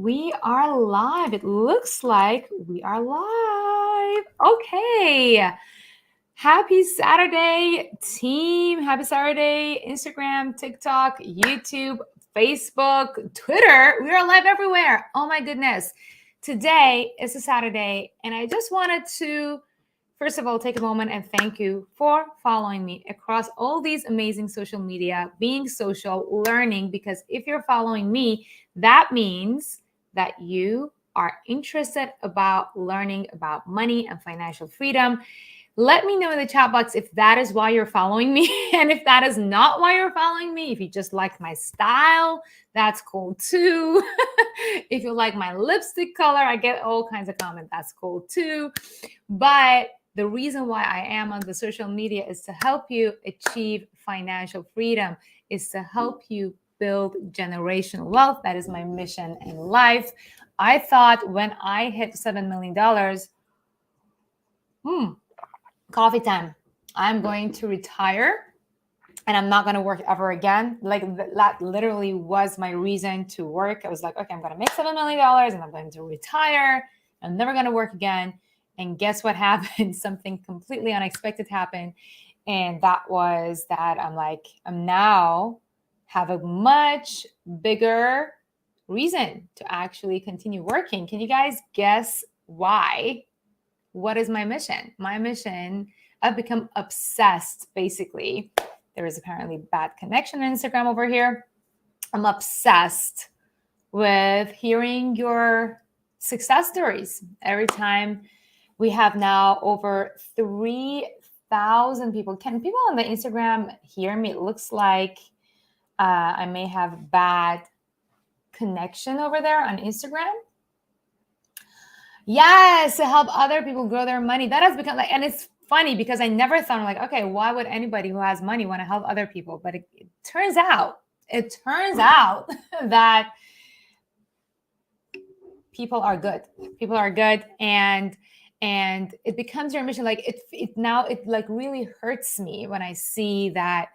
We are live. It looks like we are live. Okay. Happy Saturday, team. Happy Saturday, Instagram, TikTok, YouTube, Facebook, Twitter. We are live everywhere. Oh my goodness. Today is a Saturday, and I just wanted to, first of all, take a moment and thank you for following me across all these amazing social media, being social, learning, because if you're following me, that means that you are interested about learning about money and financial freedom. Let me know in the chat box if that is why you're following me. And if that is not why you're following me, if you just like my style, that's cool too. If you like my lipstick color, I get all kinds of comments. That's cool too. But the reason why I am on the social media is to help you achieve financial freedom, is to help you build generational wealth. That is my mission in life. I thought when I hit $7 million, coffee time, I'm going to retire and I'm not going to work ever again. Like that literally was my reason to work. I was like, okay, I'm going to make $7 million and I'm going to retire. I'm never going to work again. And guess what happened? Something completely unexpected happened. And that was that I'm now have a much bigger reason to actually continue working. Can you guys guess why? What is my mission? My mission, I've become obsessed, basically. There is apparently bad connection on Instagram over here. I'm obsessed with hearing your success stories. Every time we have now over 3,000 people. Can people on the Instagram hear me? It looks like I may have bad connection over there on Instagram. Yes, to help other people grow their money. That has become and it's funny because I never thought okay, why would anybody who has money want to help other people? But it turns out that people are good. People are good, and it becomes your mission. It really hurts me when I see that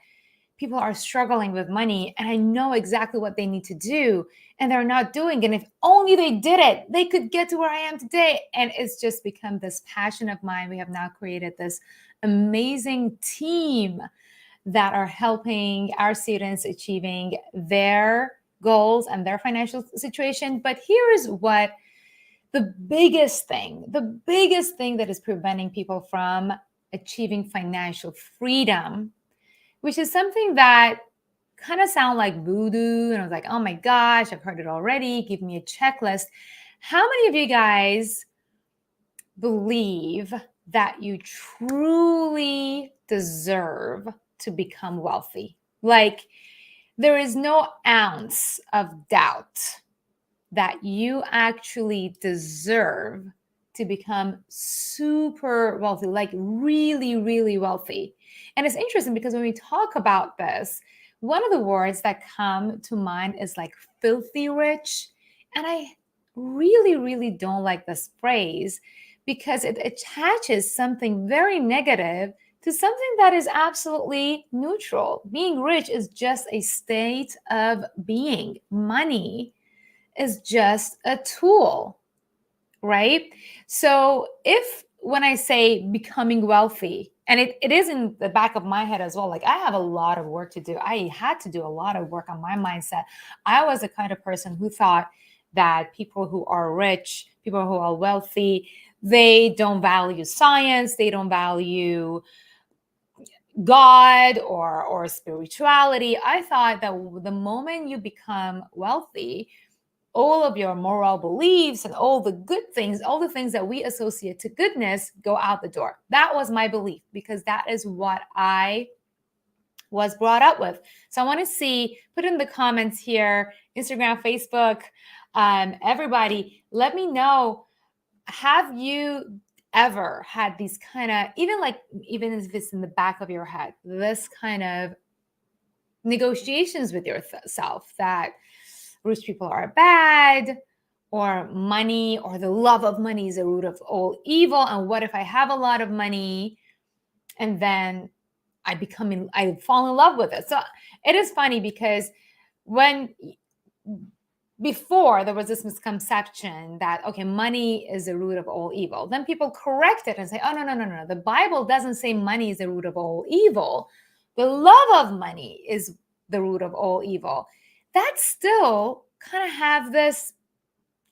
people are struggling with money and I know exactly what they need to do and they're not doing it. And if only they did it, they could get to where I am today. And it's just become this passion of mine. We have now created this amazing team that are helping our students achieving their goals and their financial situation. But here's what the biggest thing that is preventing people from achieving financial freedom, which is something that kind of sound like voodoo. And I was like, oh my gosh, I've heard it already. Give me a checklist. How many of you guys believe that you truly deserve to become wealthy? Like, there is no ounce of doubt that you actually deserve to become super wealthy, like really, really wealthy. And it's interesting because when we talk about this, one of the words that come to mind is like filthy rich. And I really, really don't like this phrase because it attaches something very negative to something that is absolutely neutral. Being rich is just a state of being. Money is just a tool, right? So when I say becoming wealthy, and it is in the back of my head as well, like I have a lot of work to do. I had to do a lot of work on my mindset. I was the kind of person who thought that people who are rich, people who are wealthy, they don't value science, they don't value God or spirituality. I thought that the moment you become wealthy, all of your moral beliefs and all the good things, all the things that we associate to goodness go out the door. That was my belief because that is what I was brought up with. So I want to put in the comments here, Instagram, Facebook, everybody, let me know, have you ever had these kind of, even if it's in the back of your head, this kind of negotiations with yourself that rich people are bad, or money or the love of money is the root of all evil. And what if I have a lot of money and then I fall in love with it? So it is funny because when before there was this misconception that, okay, money is the root of all evil. Then people correct it and say, oh, no. The Bible doesn't say money is the root of all evil. The love of money is the root of all evil. That still kind of have this,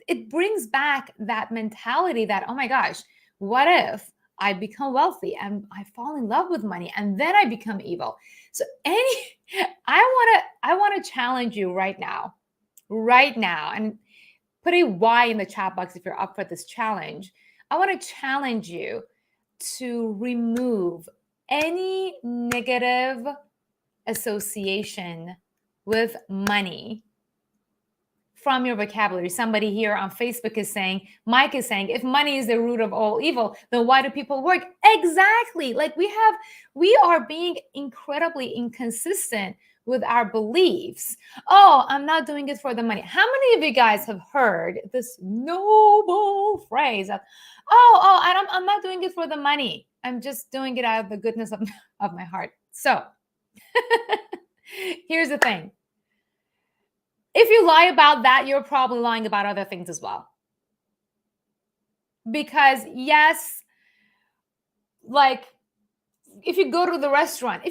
it brings back that mentality that, oh my gosh, what if I become wealthy and I fall in love with money and then I become evil? So I want to challenge you right now, and put a Y in the chat box if you're up for this challenge. I want to challenge you to remove any negative association with money from your vocabulary. Somebody here on Facebook is saying, Mike is saying, if money is the root of all evil, then why do people work? Exactly. Like we are being incredibly inconsistent with our beliefs. Oh, I'm not doing it for the money. How many of you guys have heard this noble phrase of, I'm not doing it for the money. I'm just doing it out of the goodness of my heart. So here's the thing. If you lie about that, you're probably lying about other things as well. Because yes, like if you go to a restaurant,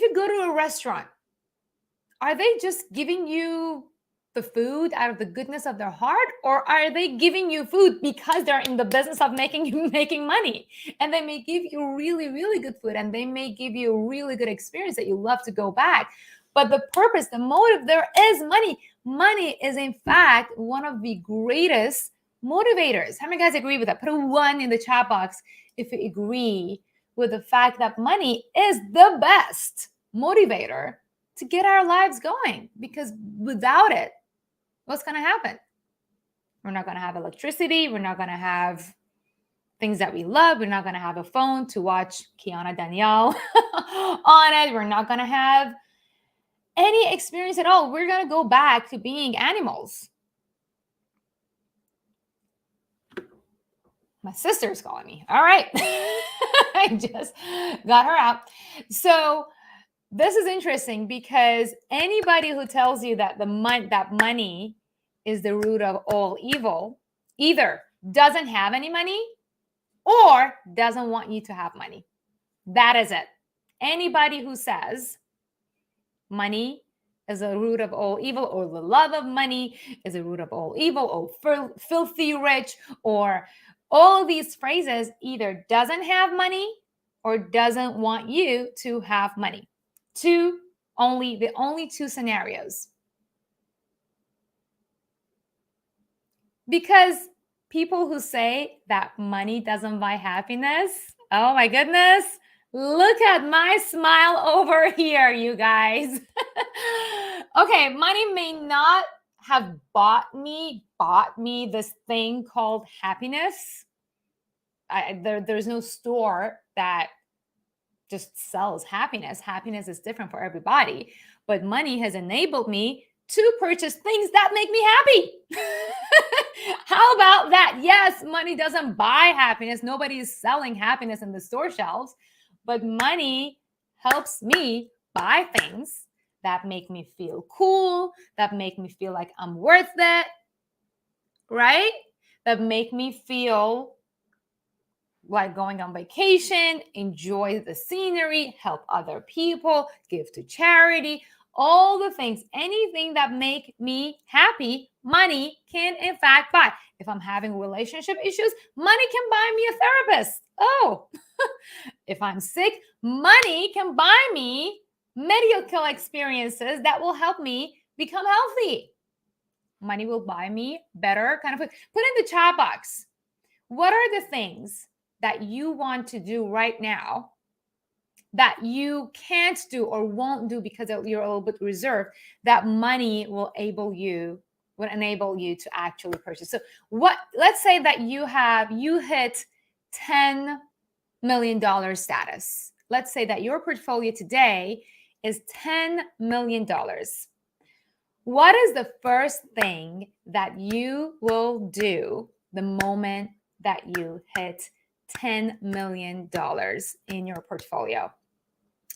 are they just giving you the food out of the goodness of their heart, or are they giving you food because they're in the business of making money? And they may give you really, really good food, and they may give you a really good experience that you love to go back. But the purpose, the motive there is money. Money is, in fact, one of the greatest motivators. How many guys agree with that? Put a 1 in the chat box if you agree with the fact that money is the best motivator to get our lives going. Because without it, what's going to happen? We're not going to have electricity. We're not going to have things that we love. We're not going to have a phone to watch Kiana, Danial on it. We're not going to have any experience at all. We're going to go back to being animals. My sister's calling me. All right. I just got her out. So this is interesting because anybody who tells you that that money is the root of all evil either doesn't have any money or doesn't want you to have money. That is it. Anybody who says money is a root of all evil, or the love of money is a root of all evil, or filthy rich, or all these phrases either doesn't have money or doesn't want you to have money. The only two scenarios. Because people who say that money doesn't buy happiness, oh my goodness, look at my smile over here, you guys. Okay, money may not have bought me this thing called happiness. There's no store that just sells happiness. Happiness is different for everybody. But money has enabled me to purchase things that make me happy. How about that? Yes, money doesn't buy happiness. Nobody is selling happiness in the store shelves. But money helps me buy things that make me feel cool, that make me feel like I'm worth it, right? That make me feel like going on vacation, enjoy the scenery, help other people, give to charity, all the things, anything that make me happy, money can in fact buy. If I'm having relationship issues, money can buy me a therapist. Oh, if I'm sick, money can buy me medical experiences that will help me become healthy. Money will buy me better kind of food. Put in the chat box, what are the things that you want to do right now that you can't do or won't do because you're a little bit reserved, that money will enable you to actually purchase? So let's say that you hit $10 million status. Let's say that your portfolio today is $10 million. What is the first thing that you will do the moment that you hit $10 million in your portfolio?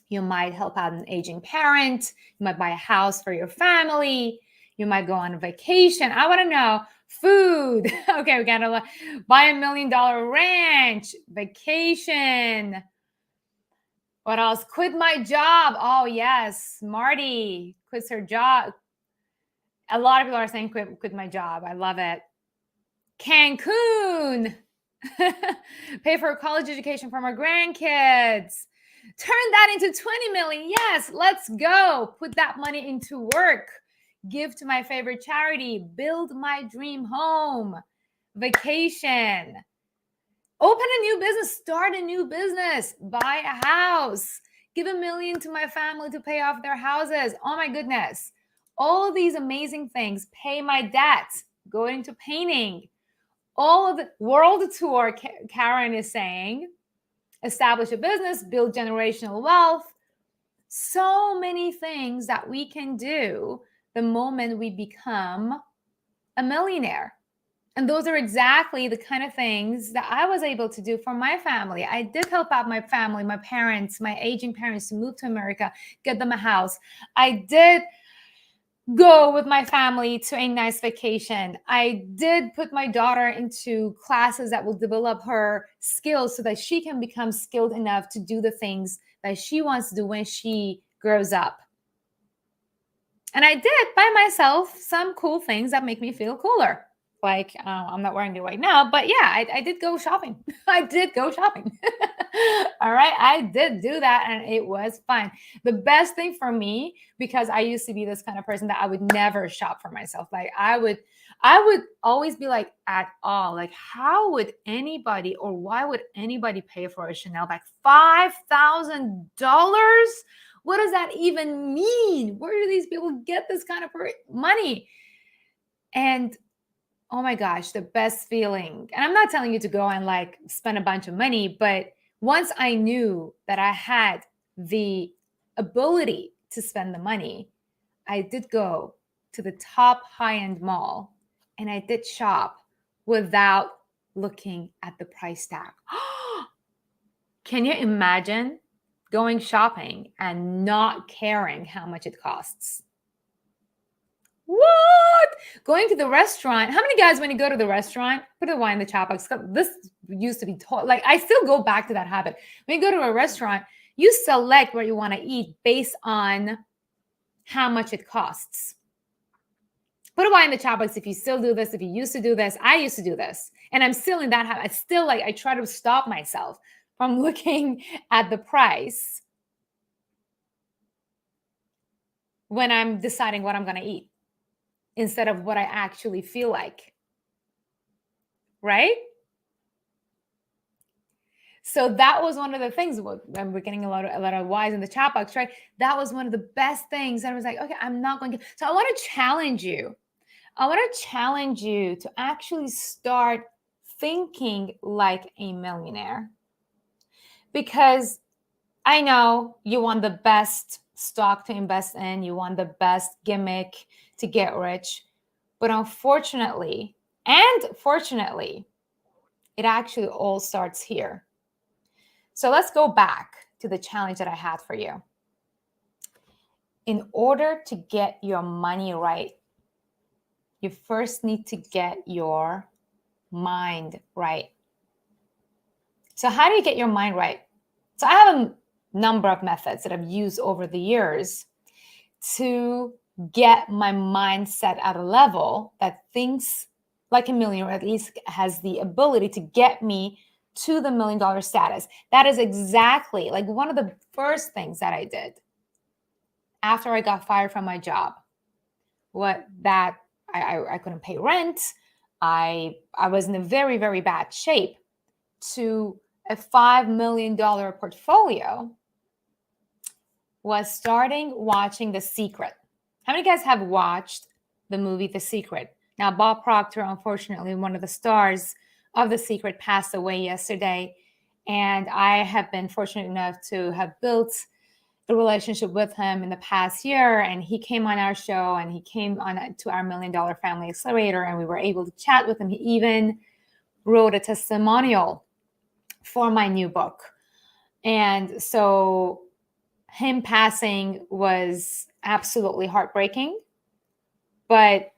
You might help out an aging parent. You might buy a house for your family. You might go on a vacation. I want to know. Food. Okay, we got to buy $1 million ranch. Vacation. What else? Quit my job. Oh, yes. Marty quits her job. A lot of people are saying quit my job. I love it. Cancun. Pay for a college education for my grandkids. Turn that into 20 million. Yes, let's go. Put that money into work. Give to my favorite charity. Build my dream home. Vacation. Open a new business. Start a new business. Buy a house. Give $1 million to my family to pay off their houses. Oh my goodness. All of these amazing things. Pay my debts. Go into painting. All of the world tour, Karen is saying. Establish a business, build generational wealth. So many things that we can do the moment we become a millionaire. And those are exactly the kind of things that I was able to do for my family. I did help out my family, my parents, my aging parents to move to America, get them a house. I did go with my family to a nice vacation. I did put my daughter into classes that will develop her skills so that she can become skilled enough to do the things that she wants to do when she grows up. And I did by myself some cool things that make me feel cooler. Like I'm not wearing it right now, but yeah, I did go shopping. I did go shopping. All right. I did do that and it was fun. The best thing for me, because I used to be this kind of person that I would never shop for myself. Like I would always be like at all, like how would anybody or why would anybody pay for a Chanel bag? $5,000? What does that even mean? Where do these people get this kind of money? And oh my gosh, the best feeling. And I'm not telling you to go and like spend a bunch of money, but once I knew that I had the ability to spend the money, I did go to the top high-end mall and I did shop without looking at the price tag. Can you imagine going shopping and not caring how much it costs? What? Going to the restaurant. How many guys, when you go to the restaurant, put a wine in the chat box. This used to be like, I still go back to that habit. When you go to a restaurant, you select where you want to eat based on how much it costs. Put a wine in the chat box if you still do this, if you used to do this. I used to do this. And I'm still in that habit. I still like, I try to stop myself from looking at the price when I'm deciding what I'm going to eat, instead of what I actually feel like, right? So that was one of the things, and we're getting a lot of whys in the chat box, right? That was one of the best things. And I was like, okay, I'm not going to. So I want to challenge you. I want to challenge you to actually start thinking like a millionaire. Because I know you want the best stock to invest in, you want the best gimmick to get rich. But unfortunately, and fortunately, it actually all starts here. So let's go back to the challenge that I had for you. In order to get your money right, you first need to get your mind right. So how do you get your mind right? So I have a number of methods that I've used over the years to get my mindset at a level that thinks like a millionaire, or at least has the ability to get me to the $1 million status. That is exactly like one of the first things that I did after I got fired from my job. I couldn't pay rent. I was in a very, very bad shape. To a $5 million portfolio was starting watching The Secret. How many guys have watched the movie The Secret? Now, Bob Proctor, unfortunately, one of the stars of The Secret, passed away yesterday. And I have been fortunate enough to have built a relationship with him in the past year. And he came on our show and he came on to our $1 Million Family Accelerator. And we were able to chat with him. He even wrote a testimonial for my new book. And so him passing was absolutely heartbreaking. But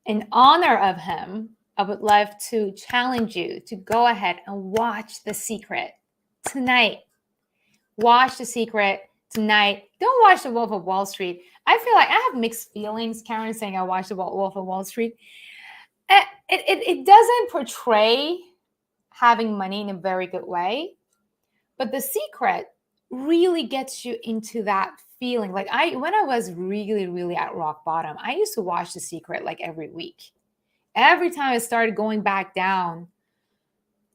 in honor of him, I would love to challenge you to go ahead and watch The Secret tonight. Watch The Secret tonight. Don't watch The Wolf of Wall Street. I feel like I have mixed feelings, Karen, saying I watched The Wolf of Wall Street. It doesn't portray having money in a very good way, but The Secret really gets you into that feeling. Like when I was really, really at rock bottom, I used to watch The Secret like every week. Every time I started going back down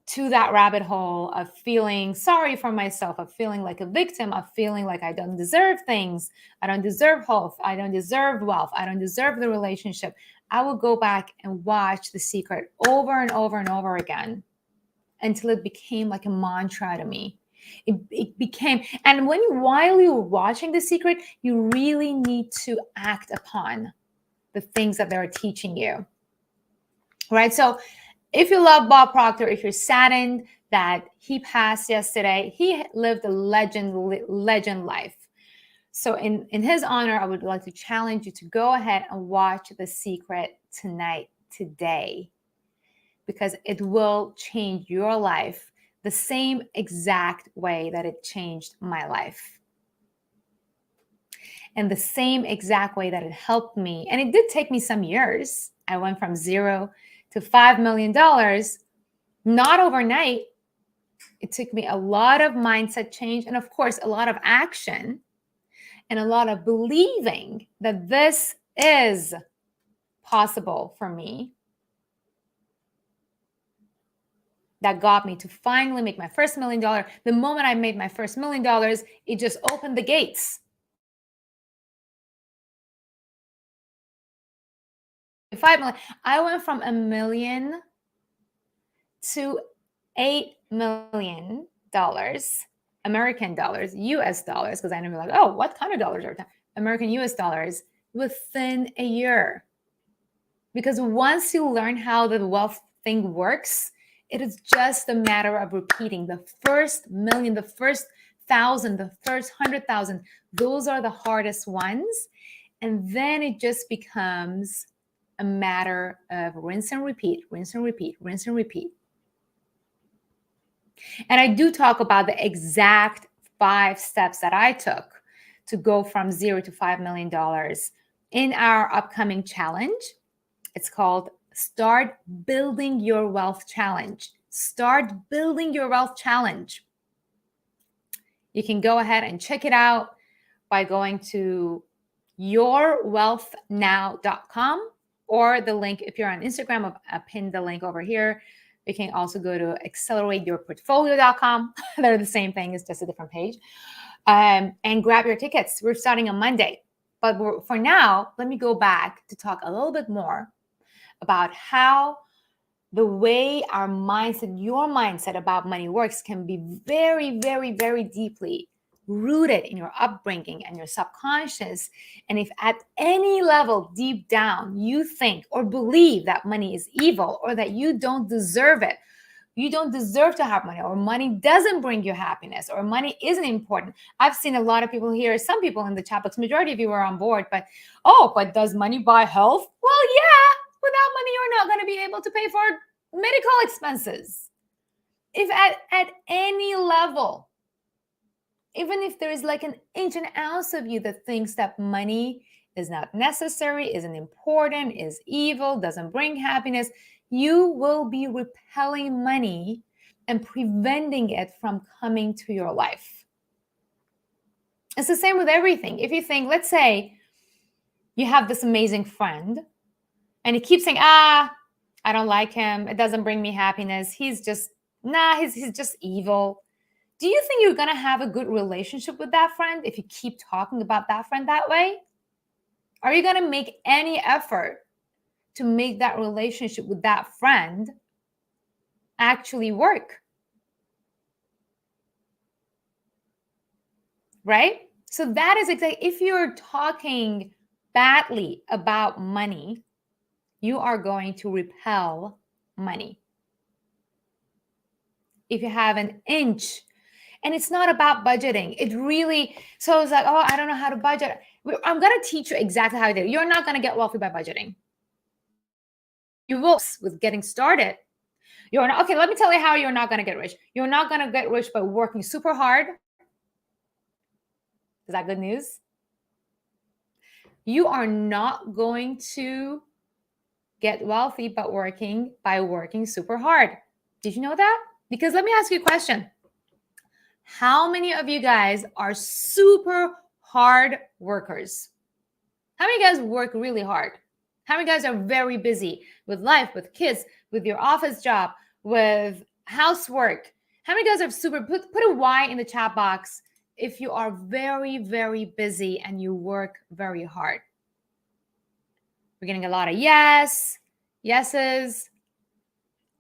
to that rabbit hole of feeling sorry for myself, of feeling like a victim, of feeling like I don't deserve things, I don't deserve health, I don't deserve wealth, I don't deserve the relationship, I will go back and watch The Secret over and over and over again until it became like a mantra to me. It became, and while you're watching The Secret, you really need to act upon the things that they're teaching you, right? So if you love Bob Proctor, if you're saddened that he passed yesterday, he lived a legend life. So in his honor, I would like to challenge you to go ahead and watch The Secret tonight, today, because it will change your life the same exact way that it changed my life. And the same exact way that it helped me. And it did take me some years. I went from $0 to $5 million, not overnight. It took me a lot of mindset change and, of course, a lot of action and a lot of believing that this is possible for me, that got me to finally make my first $1 million. The moment I made my first $1 million, it just opened the gates. $5 million. I went from $1 million to $8 million, American dollars, US dollars, because I know you're like, oh, what kind of dollars are American US dollars, within a year. Because once you learn how the wealth thing works, it is just a matter of repeating. The first million, the first 1,000, the first 100,000, those are the hardest ones. And then it just becomes a matter of rinse and repeat, rinse and repeat, rinse and repeat. And I do talk about the exact 5 steps that I took to go from $0 to $5 million in our upcoming challenge. It's called Start Building Your Wealth Challenge. Start Building Your Wealth Challenge. You can go ahead and check it out by going to yourwealthnow.com or the link, if you're on Instagram, I'll pin the link over here. You can also go to accelerateyourportfolio.com. They're the same thing, it's just a different page. And grab your tickets. We're starting on Monday. But for now, let me go back to talk a little bit more about how the way our mindset, your mindset about money works, can be very, very, very deeply rooted in your upbringing and your subconscious. And if at any level deep down you think or believe that money is evil, or that you don't deserve it, you don't deserve to have money, or money doesn't bring you happiness, or money isn't important. I've seen a lot of people here, some people in the chat box, majority of you are on board, but does money buy health? Well, yeah, without money, you're not going to be able to pay for medical expenses. If at any level, even if there is like an inch and ounce of you that thinks that money is not necessary, isn't important, is evil, doesn't bring happiness, you will be repelling money and preventing it from coming to your life. It's the same with everything. If you think, let's say you have this amazing friend and he keeps saying, I don't like him, it doesn't bring me happiness, he's just evil. Do you think you're going to have a good relationship with that friend if you keep talking about that friend that way? Are you going to make any effort to make that relationship with that friend actually work? Right? So that is exactly, if you're talking badly about money, you are going to repel money. If you have an inch And it's not about budgeting. It really, so it's like, oh, I don't know how to budget. I'm going to teach you exactly how to do it. You're not going to get wealthy by budgeting. You will with getting started. You're not, okay, let me tell you how you're not going to get rich. You're not going to get rich by working super hard. Is that good news? You are not going to get wealthy by working super hard. Did you know that? Because let me ask you a question. How many of you guys are super hard workers? How many guys work really hard? How many guys are very busy with life, with kids, with your office job, with housework? How many guys are super, put a Y in the chat box if you are very, very busy and you work very hard. We're getting a lot of yeses.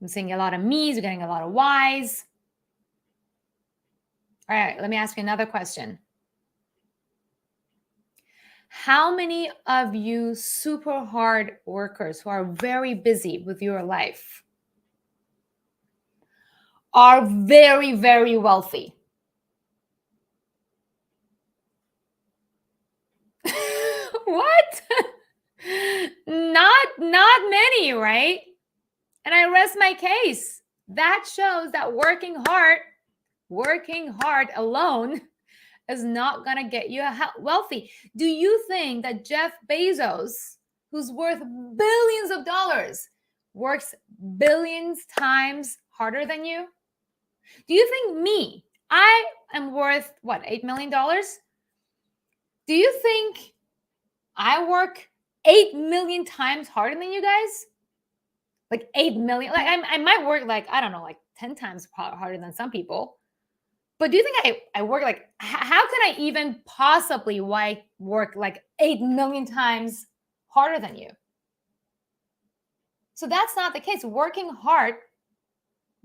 I'm seeing a lot of me's. We're getting a lot of Y's. All right, let me ask you another question. How many of you super hard workers who are very busy with your life are very, very wealthy? What? Not many, right? And I rest my case. That shows that working hard alone is not going to get you wealthy. Do you think that Jeff Bezos, who's worth billions of dollars, works billions times harder than you? Do you think I am worth, what, $8 million? Do you think I work 8 million times harder than you guys? Like 8 million? Like I might work like, I don't know, like 10 times harder than some people. But do you think I work like, how can I even possibly work like 8 million times harder than you? So that's not the case. Working hard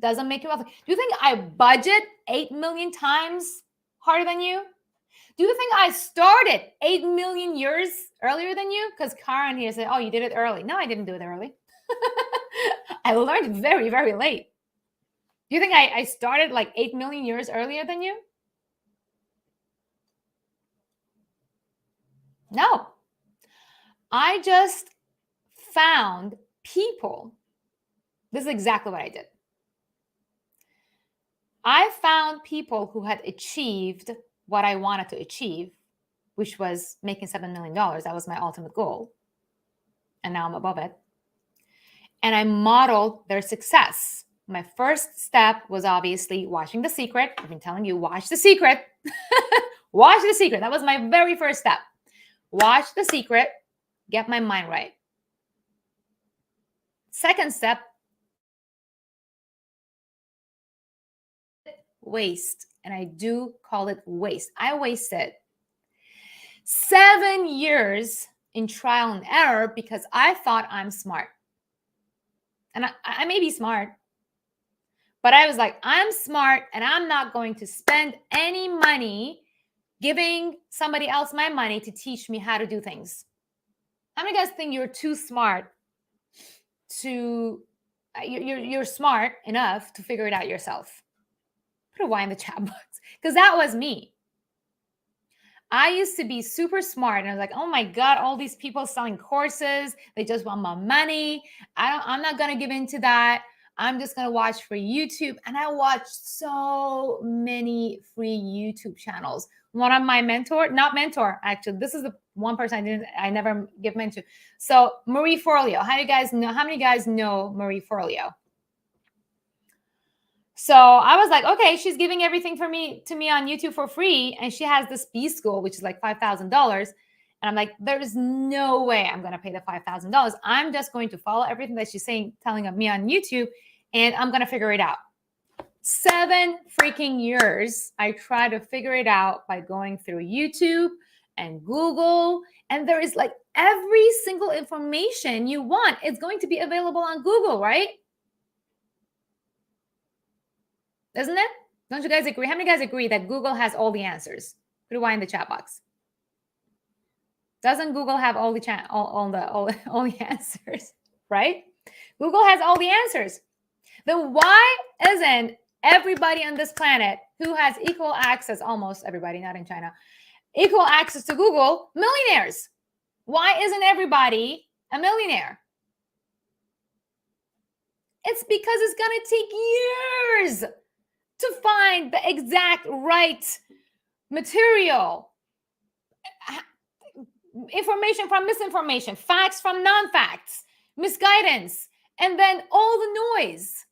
doesn't make you wealthy. Do you think I budget 8 million times harder than you? Do you think I started 8 million years earlier than you? Because Karen here said, oh, you did it early. No, I didn't do it early. I learned very, very late. Do you think I started like 8 million years earlier than you? No. I just found people. This is exactly what I did. I found people who had achieved what I wanted to achieve, which was making $7 million. That was my ultimate goal. And now I'm above it. And I modeled their success. My first step was obviously watching The Secret. I've been telling you, watch The Secret. Watch The Secret. That was my very first step. Watch The Secret. Get my mind right. Second step, waste. And I do call it waste. I wasted 7 years in trial and error because I thought I'm smart. And I may be smart, but I was like, I'm smart and I'm not going to spend any money giving somebody else my money to teach me how to do things. How many guys think you're too smart to, you're smart enough to figure it out yourself? Put a Y in the chat box, because that was me. I used to be super smart and I was like, oh my God, all these people selling courses, they just want my money. I'm not going to give into that. I'm just going to watch for YouTube. And I watched so many free YouTube channels. One of my actually, this is the one person I never give mentor. So Marie Forleo, how many guys know Marie Forleo? So I was like, okay, she's giving everything to me on YouTube for free. And she has this B school, which is like $5,000. And I'm like, there's no way I'm going to pay the $5,000. I'm just going to follow everything that she's telling me on YouTube, and I'm going to figure it out. 7 freaking years, I tried to figure it out by going through YouTube and Google. And there is like every single information you want. It's going to be available on Google, right? Isn't it? Don't you guys agree? How many guys agree that Google has all the answers? Put a Y in the chat box. Doesn't Google have all the answers, right? Google has all the answers. Then why isn't everybody on this planet who has equal access, almost everybody, not in China, equal access to Google, millionaires. Why isn't everybody a millionaire? It's because it's going to take years to find the exact right material, information from misinformation, facts from non-facts, misguidance, and then all the noise,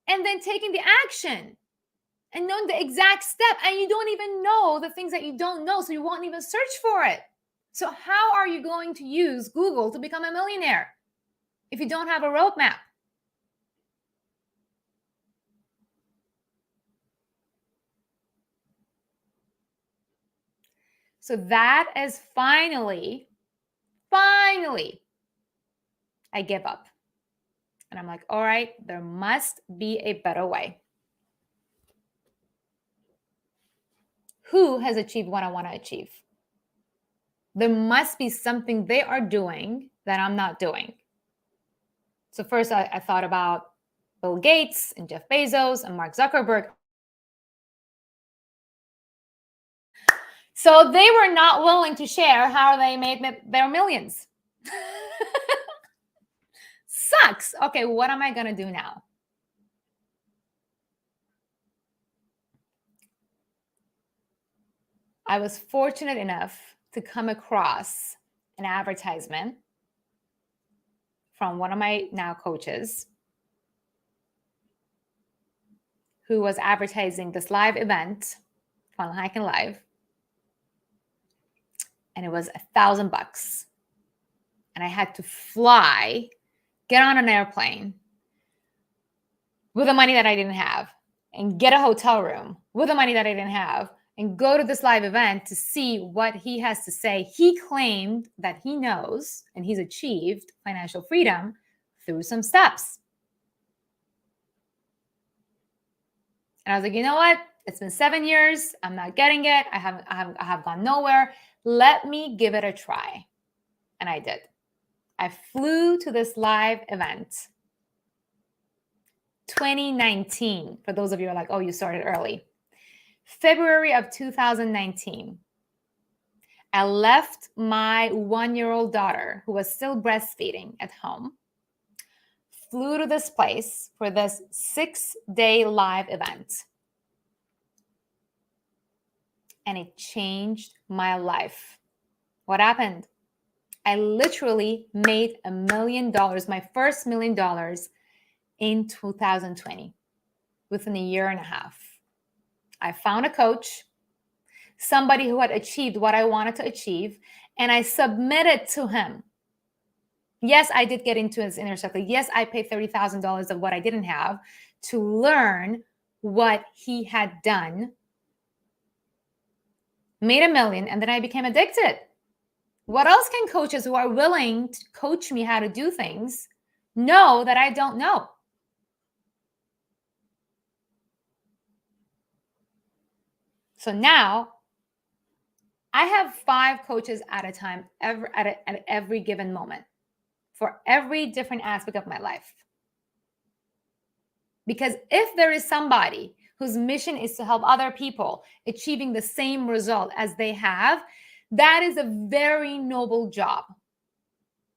and then taking the action and knowing the exact step. And you don't even know the things that you don't know, so you won't even search for it. So how are you going to use Google to become a millionaire if you don't have a roadmap? So that is finally, I give up. And I'm like, all right, there must be a better way. Who has achieved what I want to achieve? There must be something they are doing that I'm not doing. So first I thought about Bill Gates and Jeff Bezos and Mark Zuckerberg. So they were not willing to share how they made their millions. Sucks. Okay, what am I going to do now? I was fortunate enough to come across an advertisement from one of my now coaches who was advertising this live event, Funnel Hacking Live. And it was $1,000. And I had to fly, get on an airplane with the money that I didn't have, and get a hotel room with the money that I didn't have, and go to this live event to see what he has to say. He claimed that he knows and he's achieved financial freedom through some steps. And I was like, you know what? It's been 7 years. I'm not getting it. I have gone nowhere. Let me give it a try. And I did. I flew to this live event. 2019, for those of you who are like, oh, you started early. February of 2019, I left my 1-year-old daughter, who was still breastfeeding at home, flew to this place for this 6-day live event. And it changed my life. What happened? I literally made $1 million, my first $1 million in 2020, within a year and a half. I found a coach, somebody who had achieved what I wanted to achieve, and I submitted to him. Yes, I did get into his inner circle. Yes, I paid $30,000 of what I didn't have to learn what he had done, made $1 million, and then I became addicted. What else can coaches who are willing to coach me how to do things know that I don't know? So now I have 5 coaches at a time, at every given moment, for every different aspect of my life. Because if there is somebody whose mission is to help other people achieving the same result as they have, that is a very noble job.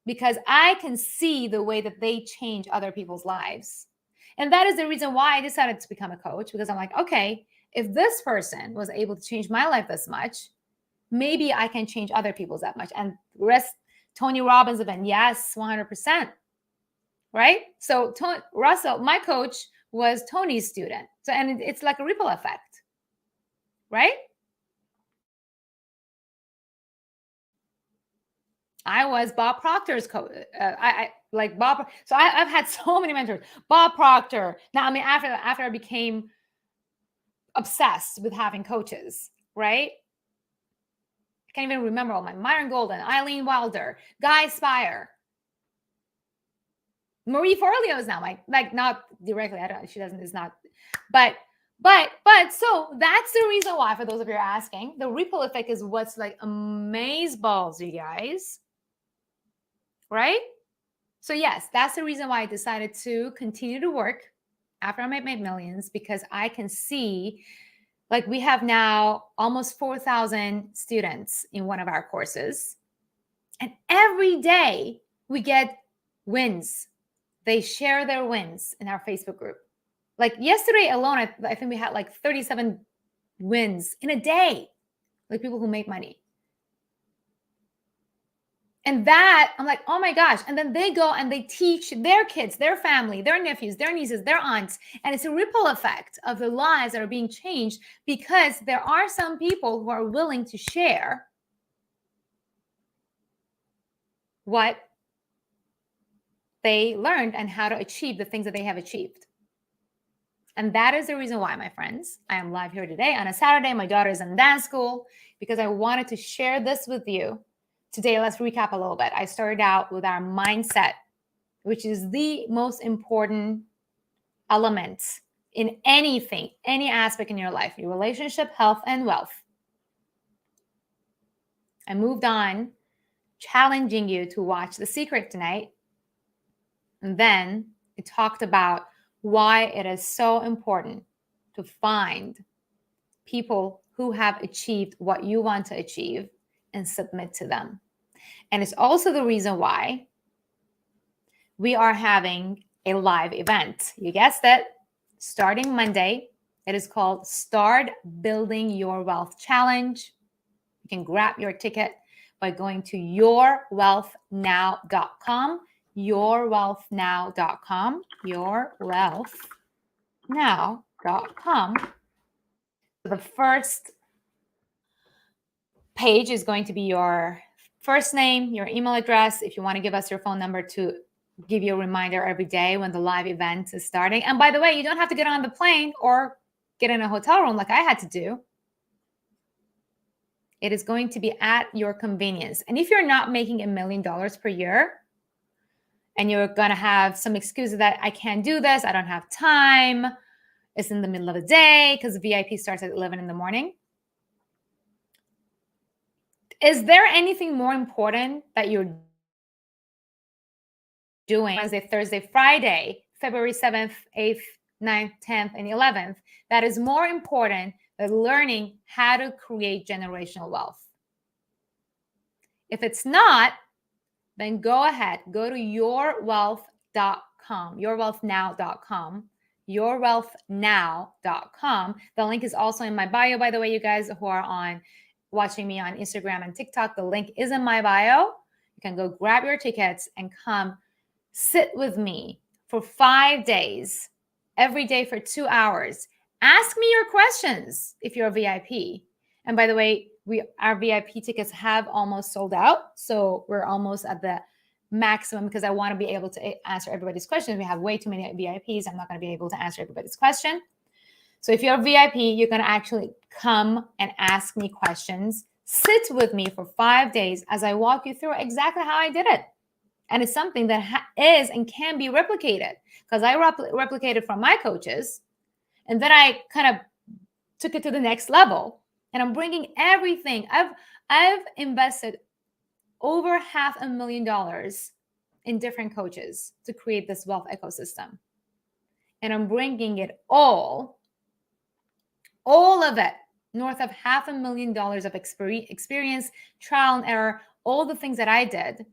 Because I can see the way that they change other people's lives. And that is the reason why I decided to become a coach, because I'm like, okay, if this person was able to change my life this much, maybe I can change other people's that much. And Tony Robbins event, yes, 100%. Right? So Russell, my coach, was Tony's student. So, and it's like a ripple effect, right? I was Bob Proctor's coach. I like Bob. So I've had so many mentors. Bob Proctor. Now, I mean, after I became obsessed with having coaches, right? I can't even remember all my Myron Golden, Eileen Wilder, Guy Spire, Marie Forleo is now like not directly. I don't. She doesn't. Is not. But so that's the reason why. For those of you who are asking, the ripple effect is what's like amazeballs, you guys. Right? So yes, that's the reason why I decided to continue to work after I made millions, because I can see, like, we have now almost 4,000 students in one of our courses. And every day we get wins. They share their wins in our Facebook group. Like yesterday alone, I think we had like 37 wins in a day, like people who make money. And that, I'm like, oh my gosh. And then they go and they teach their kids, their family, their nephews, their nieces, their aunts. And it's a ripple effect of the lives that are being changed, because there are some people who are willing to share what they learned and how to achieve the things that they have achieved. And that is the reason why, my friends, I am live here today on a Saturday. My daughter is in dance school, because I wanted to share this with you. Today, let's recap a little bit. I started out with our mindset, which is the most important element in anything, any aspect in your life, your relationship, health, and wealth. I moved on, challenging you to watch The Secret tonight. And then it talked about why it is so important to find people who have achieved what you want to achieve and submit to them. And it's also the reason why we are having a live event. You guessed it, starting Monday. It is called Start Building Your Wealth Challenge. You can grab your ticket by going to yourwealthnow.com, yourwealthnow.com, yourwealthnow.com. The first page is going to be your first name, your email address, if you want to give us your phone number to give you a reminder every day when the live event is starting. And by the way, you don't have to get on the plane or get in a hotel room like I had to do. It is going to be at your convenience. And if you're not making $1 million per year and you're going to have some excuses that I can't do this, I don't have time, it's in the middle of the day because VIP starts at 11 in the morning. Is there anything more important that you're doing Wednesday, Thursday, Friday, February 7th, 8th, 9th, 10th, and 11th, that is more important than learning how to create generational wealth? If it's not, then go ahead, go to yourwealth.com, yourwealthnow.com, yourwealthnow.com. The link is also in my bio, by the way, you guys who are watching me on Instagram and TikTok, the link is in my bio. You can go grab your tickets and come sit with me for 5 days, every day for 2 hours. Ask me your questions if you're a VIP. And by the way, our VIP tickets have almost sold out. So we're almost at the maximum because I want to be able to answer everybody's questions. We have way too many VIPs. I'm not going to be able to answer everybody's question. So if you're a VIP, you're going to actually come and ask me questions. Sit with me for 5 days as I walk you through exactly how I did it. And it's something that is and can be replicated, because I replicated from my coaches. And then I kind of took it to the next level. And I'm bringing everything. I've invested over $500,000 in different coaches to create this wealth ecosystem. And I'm bringing it all of it, north of $500,000 of experience, trial and error, all the things that I did,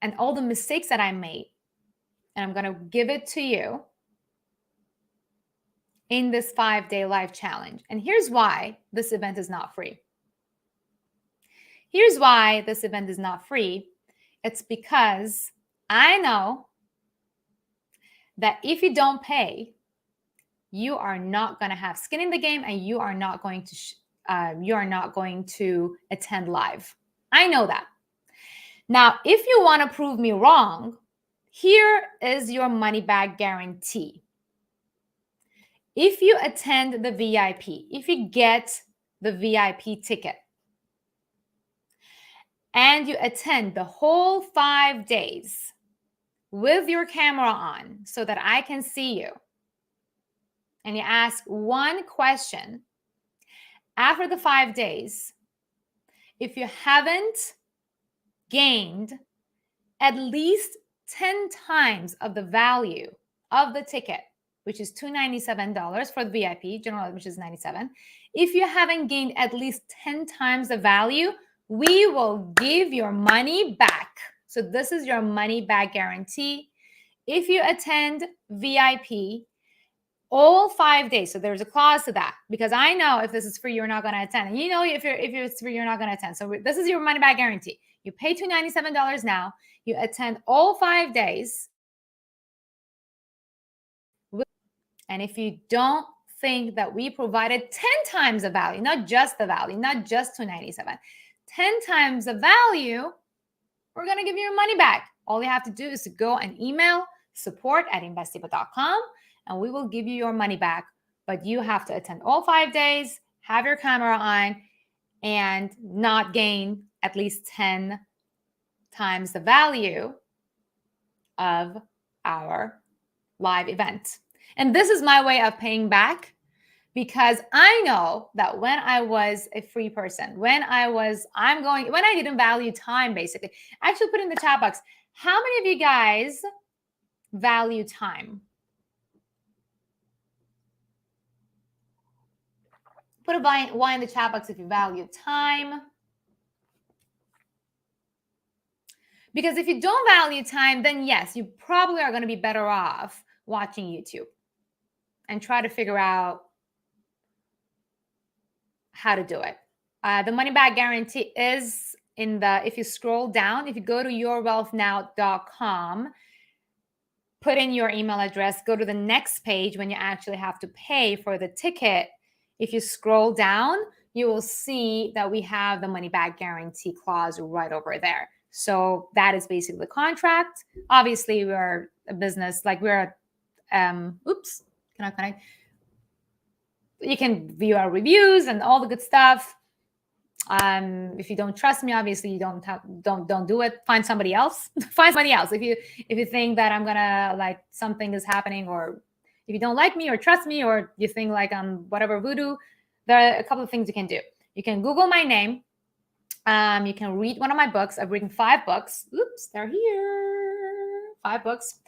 and all the mistakes that I made. And I'm going to give it to you in this 5-day live challenge. And here's why this event is not free. Here's why this event is not free. It's because I know that if you don't pay, you are not going to have skin in the game, and you are not going to attend live. I know that. Now, if you want to prove me wrong, here is your money back guarantee. If you attend the VIP, if you get the VIP ticket, and you attend the whole 5 days with your camera on so that I can see you, and you ask one question after the 5 days, if you haven't gained at least 10 times of the value of the ticket, which is $297 for the VIP, general admission is $97. If you haven't gained at least 10 times the value, we will give your money back. So this is your money back guarantee. If you attend VIP all 5 days, so there's a clause to that, because I know if this is free, you're not going to attend. And you know if it's free, you're not going to attend. So this is your money back guarantee. You pay $297 now. You attend all 5 days. And if you don't think that we provided 10 times the value, not just the value, not just $297, 10 times the value, we're going to give you your money back. All you have to do is to go and email support@investdiva.com and we will give you your money back. But you have to attend all 5 days, have your camera on, and not gain at least 10 times the value of our live event. And this is my way of paying back, because I know that when I was a free person, when I didn't value time, basically, actually put in the chat box, how many of you guys value time? Put a Y in the chat box if you value time. Because if you don't value time, then yes, you probably are going to be better off watching YouTube and try to figure out how to do it. The money back guarantee is if you scroll down, if you go to yourwealthnow.com, put in your email address, go to the next page when you actually have to pay for the ticket. If you scroll down, you will see that we have the money back guarantee clause right over there. So that is basically the contract. Obviously, we're a business, like we're, you can view our reviews and all the good stuff. If you don't trust me, obviously you don't do it. Find somebody else. Find somebody else. If you think that I'm gonna, like, something is happening, or if you don't like me or trust me, or you think like I'm whatever voodoo, there are a couple of things you can do. You can Google my name. You can read one of my books. I've written 5 books. Oops, they're here. 5 books.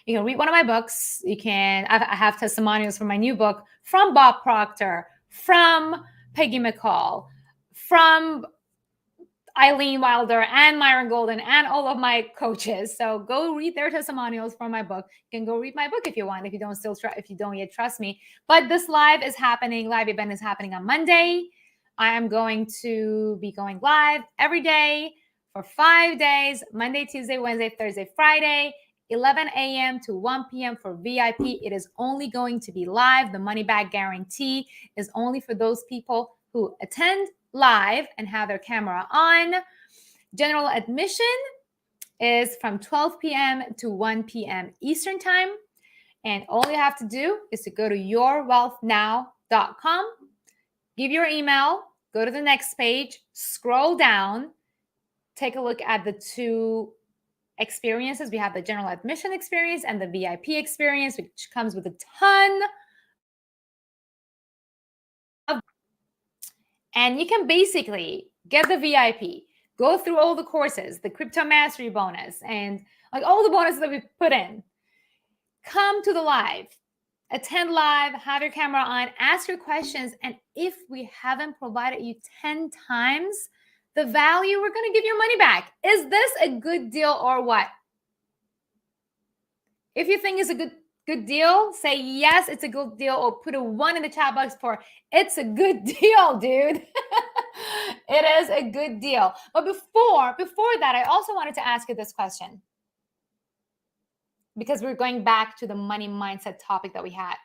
You can read one of my books. I have testimonials for my new book from Bob Proctor, from Peggy McCall, from Eileen Wilder and Myron Golden and all of my coaches. So go read their testimonials from my book. You can go read my book if you want, if you don't yet trust me. But this live event is happening on Monday. I am going to be going live every day for 5 days, Monday, Tuesday, Wednesday, Thursday, Friday, 11 a.m. to 1 p.m. for VIP. It is only going to be live. The money back guarantee is only for those people who attend live and have their camera on. General admission is from 12 p.m. to 1 p.m. Eastern time. And all you have to do is to go to yourwealthnow.com, give your email, go to the next page, scroll down, take a look at the 2 experiences. We have the general admission experience and the VIP experience, which comes with a ton of, and you can basically get the VIP, go through all the courses, the crypto mastery bonus, and like all the bonuses that we put in. Come to the live, attend live, have your camera on, ask your questions, and if we haven't provided you 10 times the value, we're going to give your money back. Is this a good deal or what? If you think it's a good deal, say yes, it's a good deal, or put a 1 in the chat box for it's a good deal, dude. It is a good deal. But before that, I also wanted to ask you this question, because we're going back to the money mindset topic that we had.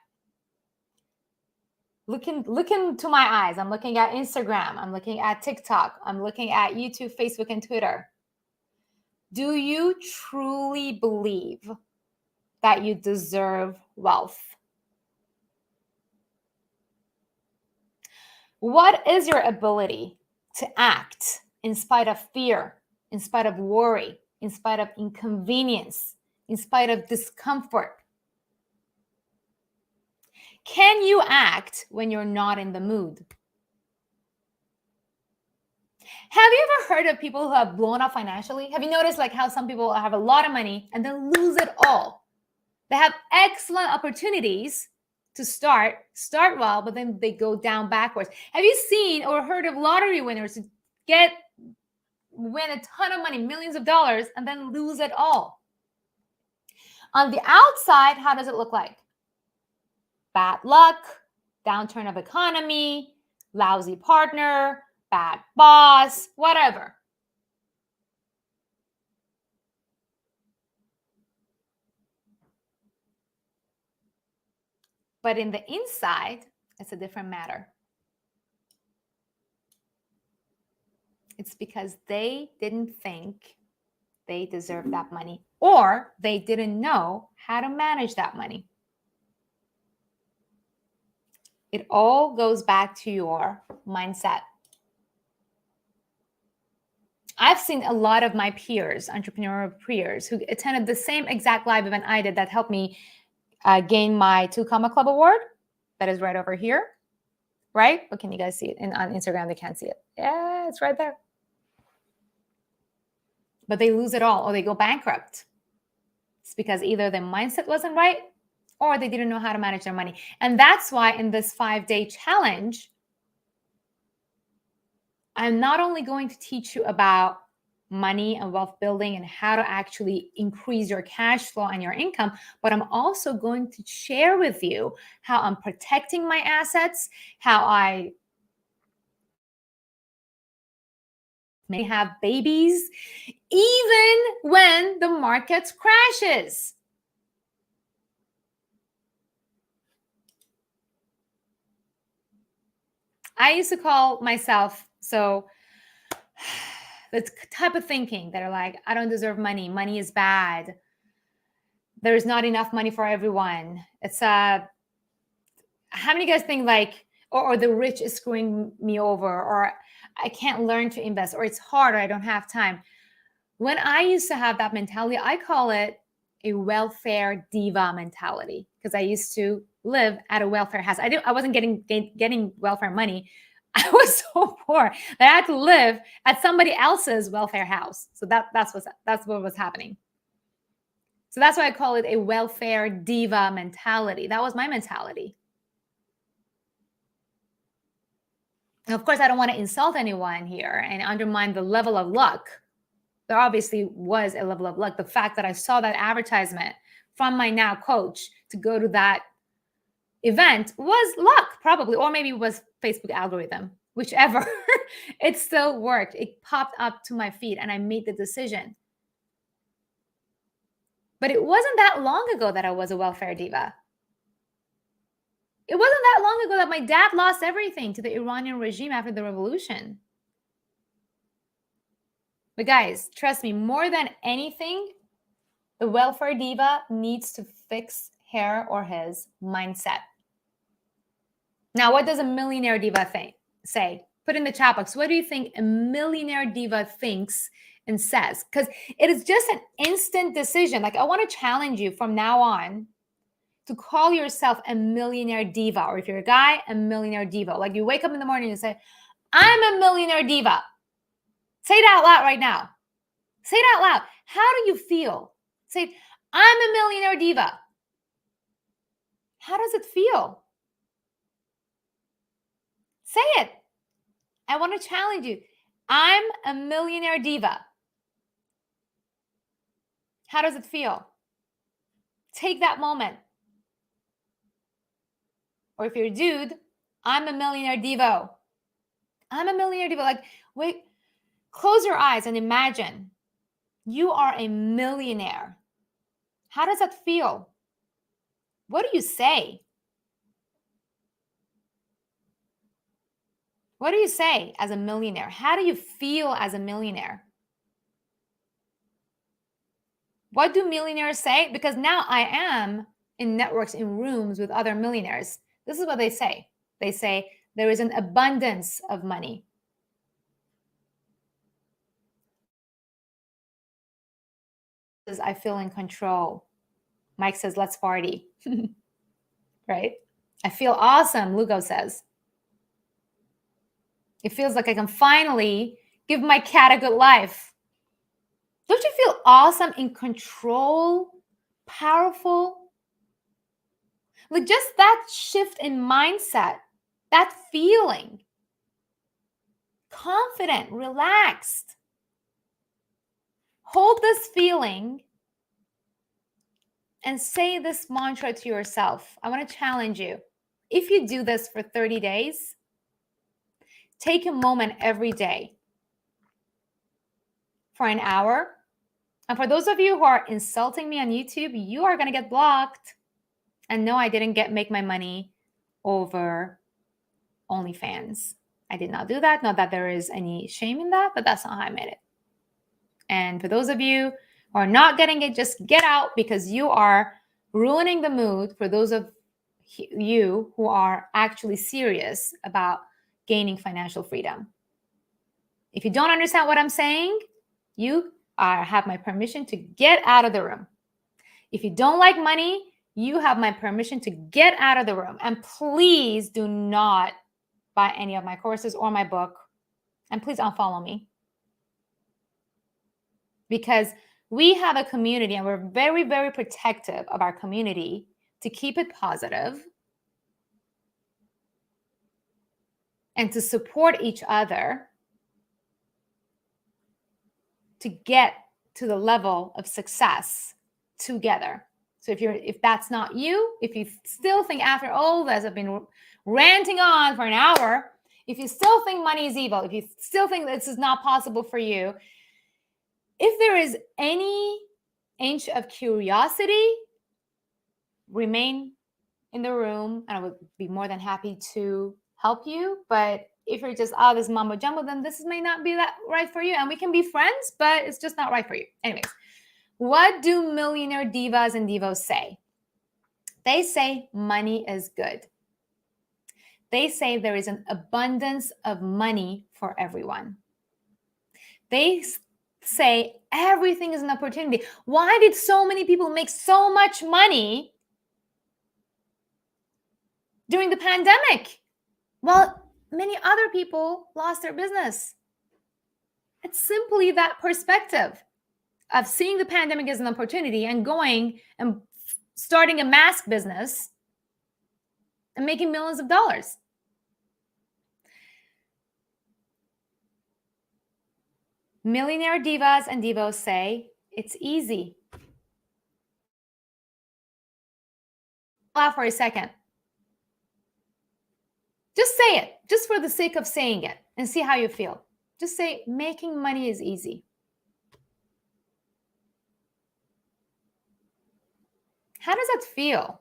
Look into my eyes. I'm looking at Instagram. I'm looking at TikTok. I'm looking at YouTube, Facebook, and Twitter. Do you truly believe that you deserve wealth? What is your ability to act in spite of fear, in spite of worry, in spite of inconvenience, in spite of discomfort? Can you act when you're not in the mood? Have you ever heard of people who have blown up financially? Have you noticed like how some people have a lot of money and then lose it all? They have excellent opportunities to start well, but then they go down backwards. Have you seen or heard of lottery winners who win a ton of money, millions of dollars, and then lose it all? On the outside, how does it look like? Bad luck, downturn of economy, lousy partner, bad boss, whatever. But in the inside, it's a different matter. It's because they didn't think they deserved that money, or they didn't know how to manage that money. It all goes back to your mindset. I've seen a lot of my peers, entrepreneurial peers, who attended the same exact live event I did that helped me gain my 2 Comma Club award. That is right over here, right? But can you guys see it? And on Instagram, they can't see it. Yeah, it's right there. But they lose it all, or they go bankrupt. It's because either their mindset wasn't right, or they didn't know how to manage their money. And that's why in this 5-day challenge, I'm not only going to teach you about money and wealth building and how to actually increase your cash flow and your income, but I'm also going to share with you how I'm protecting my assets, how I may have babies, even when the market crashes. I used to call myself, so the type of thinking that are like, I don't deserve money. Money is bad. There's not enough money for everyone. It's how many guys think like, or the rich is screwing me over, or I can't learn to invest, or it's hard, or I don't have time. When I used to have that mentality, I call it a welfare diva mentality, because I used to live at a welfare house. I wasn't getting welfare money. I was so poor that I had to live at somebody else's welfare house. So that's what was happening. So that's why I call it a welfare diva mentality. That was my mentality. And of course, I don't want to insult anyone here and undermine the level of luck. There obviously was a level of luck. The fact that I saw that advertisement from my now coach to go to that event was luck, probably, or maybe it was Facebook algorithm, whichever. It still worked. It popped up to my feed and I made the decision. But it wasn't that long ago that I was a welfare diva. It wasn't that long ago that my dad lost everything to the Iranian regime after the revolution. But guys, trust me, more than anything, the welfare diva needs to fix her or his mindset. Now, what does a millionaire diva say? Put in the chat box. What do you think a millionaire diva thinks and says? Because it is just an instant decision. Like, I want to challenge you from now on to call yourself a millionaire diva, or if you're a guy, a millionaire diva. Like, you wake up in the morning and say, I'm a millionaire diva. Say it out loud right now. Say it out loud. How do you feel? Say, I'm a millionaire diva. How does it feel? Say it. I want to challenge you. I'm a millionaire diva. How does it feel? Take that moment. Or if you're a dude, I'm a millionaire divo. I'm a millionaire diva. Like, wait, close your eyes and imagine you are a millionaire. How does that feel? What do you say? What do you say as a millionaire? How do you feel as a millionaire? What do millionaires say? Because now I am in networks, in rooms with other millionaires. This is what they say. They say there is an abundance of money. I feel in control. Mike says, let's party. Right? I feel awesome, Lugo says. It feels like I can finally give my cat a good life. Don't you feel awesome, in control, powerful? Like just that shift in mindset, that feeling, confident, relaxed. Hold this feeling and say this mantra to yourself. I want to challenge you. If you do this for 30 days, take a moment every day for an hour. And for those of you who are insulting me on YouTube, you are going to get blocked. And no, I didn't make my money over OnlyFans. I did not do that. Not that there is any shame in that, but that's not how I made it. And for those of you who are not getting it, just get out, because you are ruining the mood for those of you who are actually serious about gaining financial freedom. If you don't understand what I'm saying, you have my permission to get out of the room. If you don't like money, you have my permission to get out of the room. And please do not buy any of my courses or my book. And please unfollow me. Because we have a community and we're very, very protective of our community to keep it positive and to support each other to get to the level of success together. So if that's not you, if you still think after all this, I've been ranting on for an hour, if you still think money is evil, if you still think this is not possible for you, if there is any inch of curiosity, remain in the room and I would be more than happy to help you. But if you're just, this mumbo jumbo, then this may not be that right for you. And we can be friends, but it's just not right for you. Anyways, what do millionaire divas and divos say? They say money is good. They say there is an abundance of money for everyone. They say everything is an opportunity. Why did so many people make so much money during the pandemic? Well, many other people lost their business. It's simply that perspective of seeing the pandemic as an opportunity and going and starting a mask business and making millions of dollars. Millionaire divas and divos say it's easy. Laugh for a second. Just say it, just for the sake of saying it, and see how you feel. Just say, making money is easy. How does that feel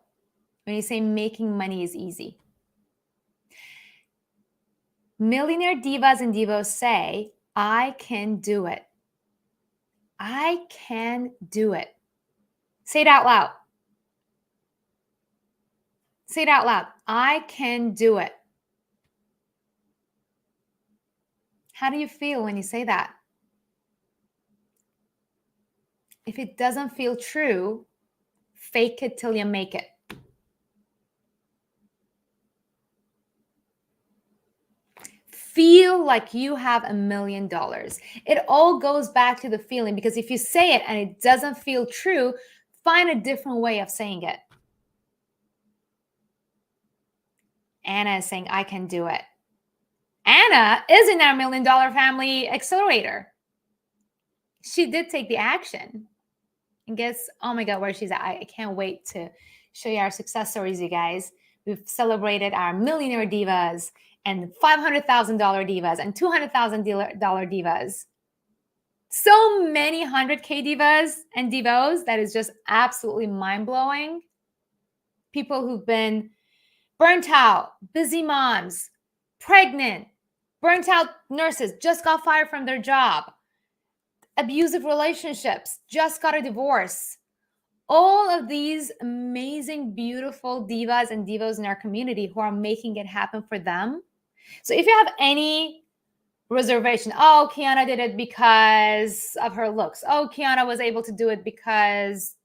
when you say making money is easy? Millionaire divas and divos say, I can do it. I can do it. Say it out loud. Say it out loud. I can do it. How do you feel when you say that? If it doesn't feel true, fake it till you make it. Feel like you have $1 million. It all goes back to the feeling, because if you say it and it doesn't feel true, find a different way of saying it. Anna is saying, I can do it. Anna is in our $1 Million Family Accelerator. She did take the action. And guess, oh my God, where she's at. I can't wait to show you our success stories, you guys. We've celebrated our millionaire divas and $500,000 divas and $200,000 divas. So many 100K divas and divos that is just absolutely mind-blowing. People who've been burnt out, busy moms, pregnant, burnt out nurses, just got fired from their job, abusive relationships, just got a divorce. All of these amazing, beautiful divas and divos in our community who are making it happen for them. So if you have any reservation, oh, Kiana did it because of her looks. Oh, Kiana was able to do it because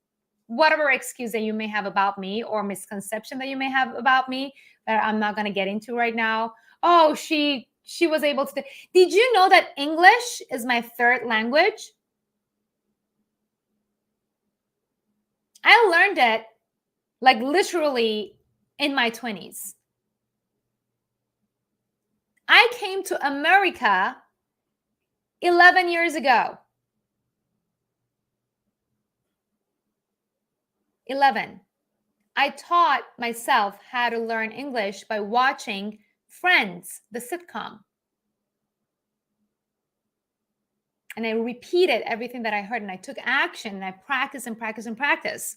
whatever excuse that you may have about me or misconception that you may have about me that I'm not going to get into right now. Oh, she was able to. Did you know that English is my third language? I learned it like literally in my 20s. I came to America 11 years ago. 11. I taught myself how to learn English by watching Friends, the sitcom. And I repeated everything that I heard, and I took action, and I practiced and practiced and practiced.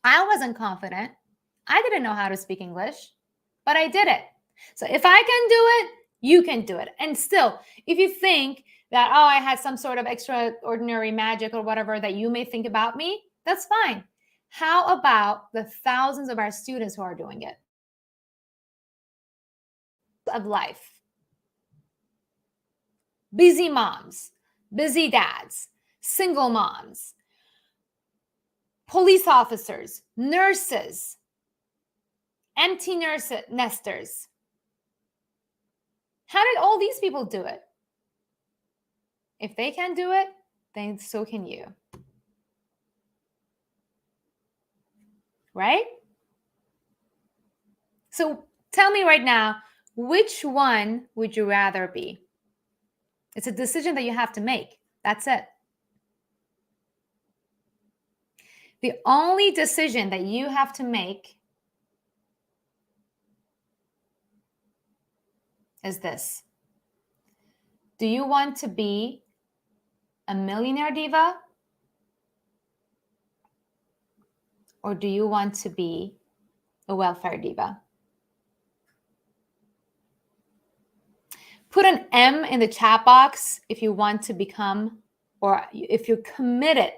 I wasn't confident. I didn't know how to speak English, but I did it. So if I can do it, you can do it. And still, if you think that, oh, I had some sort of extraordinary magic or whatever that you may think about me, that's fine. How about the thousands of our students who are doing it? Of life. Busy moms, busy dads, single moms, police officers, nurses, empty nesters. How did all these people do it? If they can do it, then so can you. Right? So tell me right now, which one would you rather be? It's a decision that you have to make. That's it. The only decision that you have to make is this. Do you want to be a millionaire diva? Or do you want to be a welfare diva? Put an M in the chat box if you want to become, or if you're committed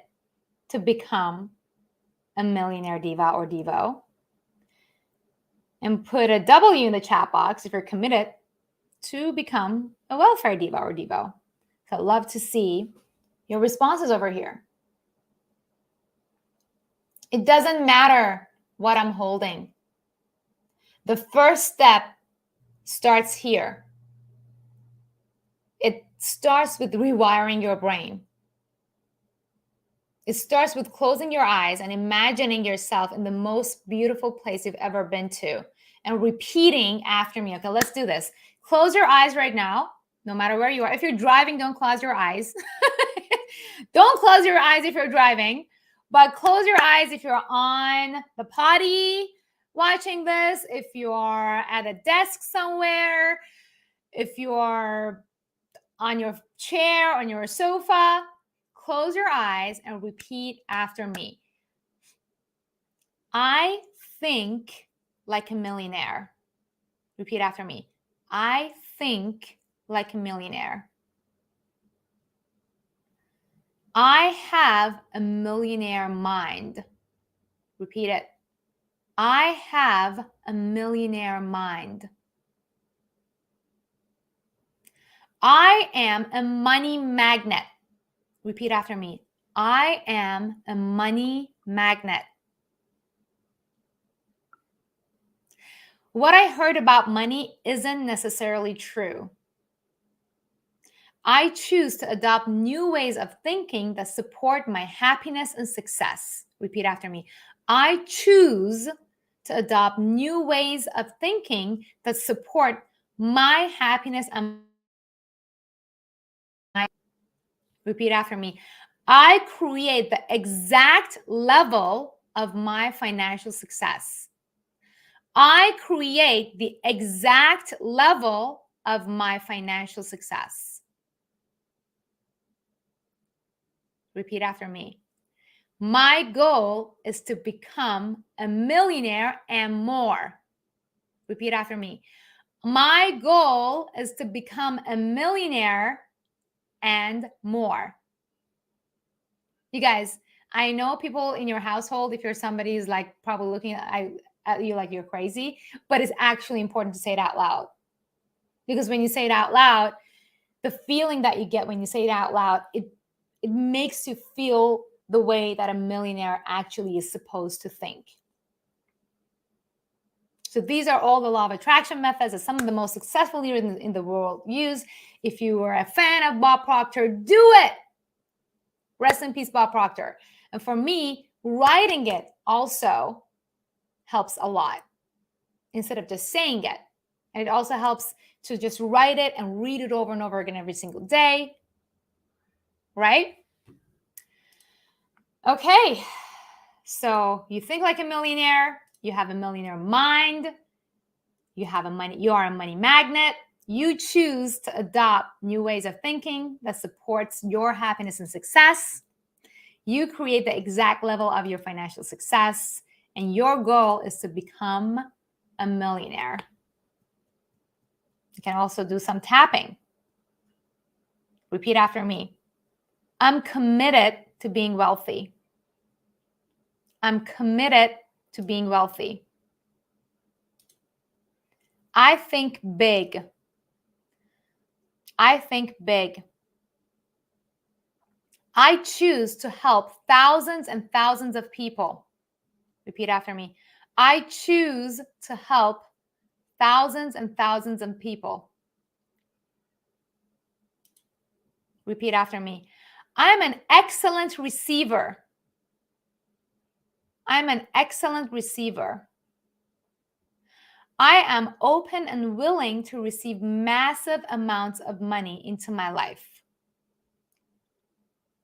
to become a millionaire diva or divo. And put a W in the chat box if you're committed to become a welfare diva or divo. So I'd love to see your responses over here. It doesn't matter what I'm holding. The first step starts here. It starts with rewiring your brain. It starts with closing your eyes and imagining yourself in the most beautiful place you've ever been to and repeating after me. Okay, let's do this. Close your eyes right now, no matter where you are. If you're driving, don't close your eyes. Don't close your eyes if you're driving, but close your eyes if you're on the potty watching this, if you are at a desk somewhere, if you are on your chair, on your sofa. Close your eyes and repeat after me. I think like a millionaire. Repeat after me. I think like a millionaire. I have a millionaire mind. Repeat it. I have a millionaire mind. I am a money magnet. Repeat after me. I am a money magnet. What I heard about money isn't necessarily true. I choose to adopt new ways of thinking that support my happiness and success. Repeat after me. I choose to adopt new ways of thinking that support my happiness and my. Repeat after me. I create the exact level of my financial success. I create the exact level of my financial success. Repeat after me. My goal is to become a millionaire and more. Repeat after me. My goal is to become a millionaire and more. You guys, I know people in your household, if you're somebody who's like probably looking at you like you're crazy, but it's actually important to say it out loud. Because when you say it out loud, the feeling that you get when you say it out loud, it makes you feel the way that a millionaire actually is supposed to think. So these are all the law of attraction methods that some of the most successful leaders in the world use. If you are a fan of Bob Proctor, do it. Rest in peace, Bob Proctor. And for me, writing it also helps a lot. instead of just saying it. And it also helps to just write it and read it over and over again every single day, right? Okay, so you think like a millionaire, you have a millionaire mind, you are a money magnet. You choose to adopt new ways of thinking that supports your happiness and success. You create the exact level of your financial success, and your goal is to become a millionaire. You can also do some tapping. Repeat after me. I'm committed to being wealthy. I'm committed to being wealthy. I think big. I think big. I choose to help thousands and thousands of people. Repeat after me. I choose to help thousands and thousands of people. Repeat after me. I'm an excellent receiver. I'm an excellent receiver. I am open and willing to receive massive amounts of money into my life.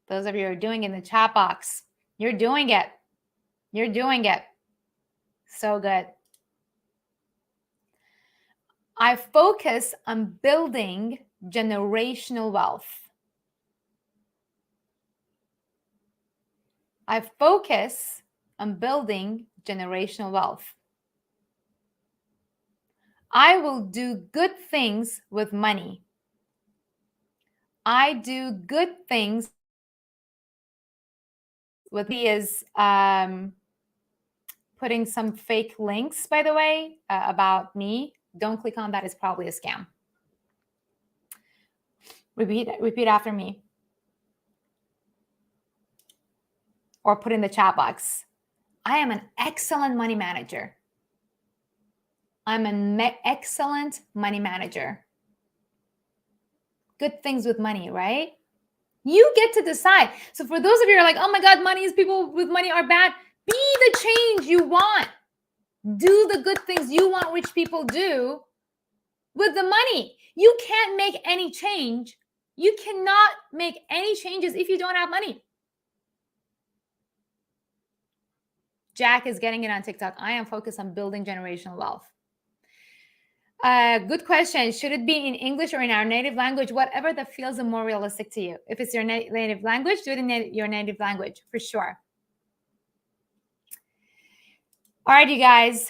Those of you who are doing it in the chat box, you're doing it. You're doing it. So good. I focus on building generational wealth. I focus on building generational wealth. I will do good things with money. I do good things with me is putting some fake links, by the way, about me. Don't click on that. It's probably a scam. Repeat after me. Or put in the chat box. I am an excellent money manager. I'm an excellent money manager. Good things with money, right? You get to decide. So for those of you who are like, oh my God, people with money are bad. Be the change you want. Do the good things you want rich people do with the money. You can't make any change. You cannot make any changes if you don't have money. Jack is getting it on TikTok. I am focused on building generational wealth. Good question. Should it be in English or in our native language? Whatever that feels more realistic to you. If it's your native language, do it in your native language for sure. All right, you guys.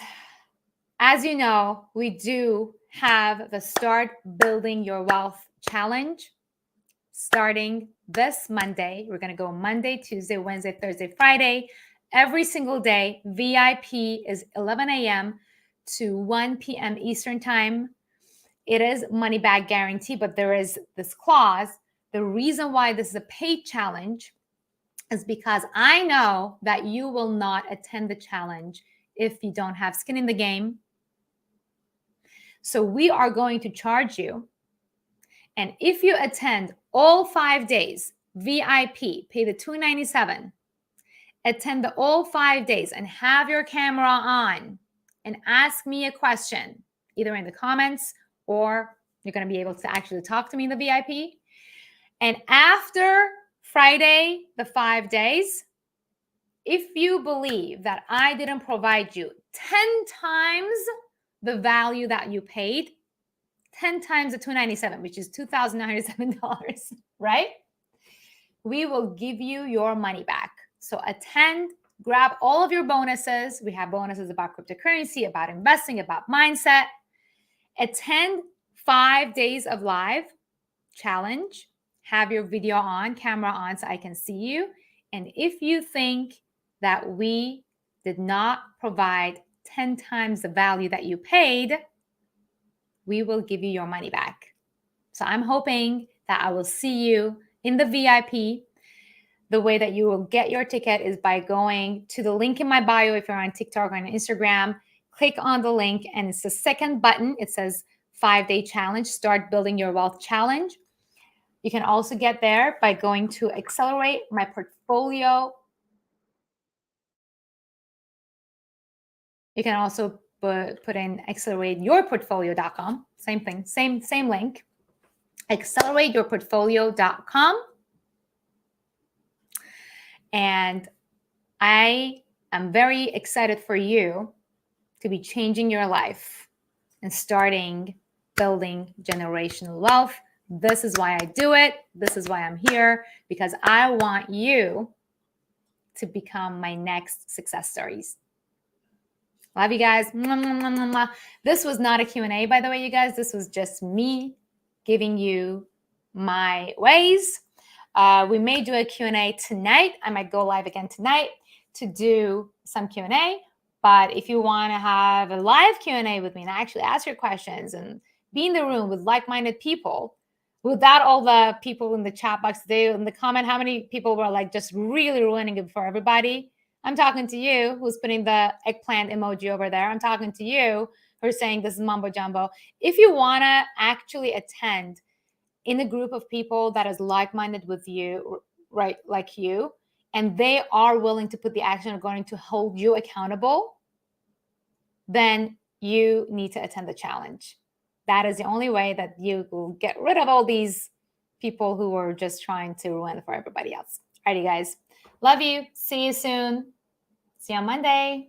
As you know, we do have the Start Building Your Wealth Challenge starting this Monday. We're going to go Monday, Tuesday, Wednesday, Thursday, Friday. Every single day. VIP is 11 a.m. to 1 p.m. Eastern time. It is money back guarantee, but there is this clause. The reason why this is a paid challenge is because I know that you will not attend the challenge if you don't have skin in the game. So we are going to charge you. And if you attend all 5 days, VIP, pay the $297, attend the all 5 days and have your camera on and ask me a question, either in the comments or you're going to be able to actually talk to me in the VIP. And after Friday, the 5 days, if you believe that I didn't provide you 10 times the value that you paid, 10 times the $297, which is $2,907, right? We will give you your money back. So attend, grab all of your bonuses. We have bonuses about cryptocurrency, about investing, about mindset. Attend 5 days of live challenge. Have your video on, camera on, so I can see you. And if you think that we did not provide 10 times the value that you paid, we will give you your money back. So I'm hoping that I will see you in the VIP. The way that you will get your ticket is by going to the link in my bio. If you're on TikTok or on Instagram, click on the link and it's the second button. It says 5-day challenge, Start Building Your Wealth Challenge. You can also get there by going to Accelerate My Portfolio. You can also put in accelerateyourportfolio.com. Same thing, same link. Accelerateyourportfolio.com. And I am very excited for you to be changing your life and starting building generational wealth. This is why I do it. This is why I'm here, because I want you to become my next success stories. Love you guys. This was not a Q&A, by the way, you guys. This was just me giving you my ways. We may do a Q&A tonight. I might go live again tonight to do some Q&A. But if you want to have a live Q&A with me and actually ask your questions and be in the room with like-minded people, without all the people in the chat box today, in the comment, how many people were like just really ruining it for everybody? I'm talking to you who's putting the eggplant emoji over there. I'm talking to you who's saying this is mumbo jumbo. If you want to actually attend in a group of people that is like-minded with you, right, like you, and they are willing to put the action of going to hold you accountable, then you need to attend the challenge. That is the only way that you will get rid of all these people who are just trying to ruin for everybody else. Alrighty, guys. Love you. See you soon. See you on Monday.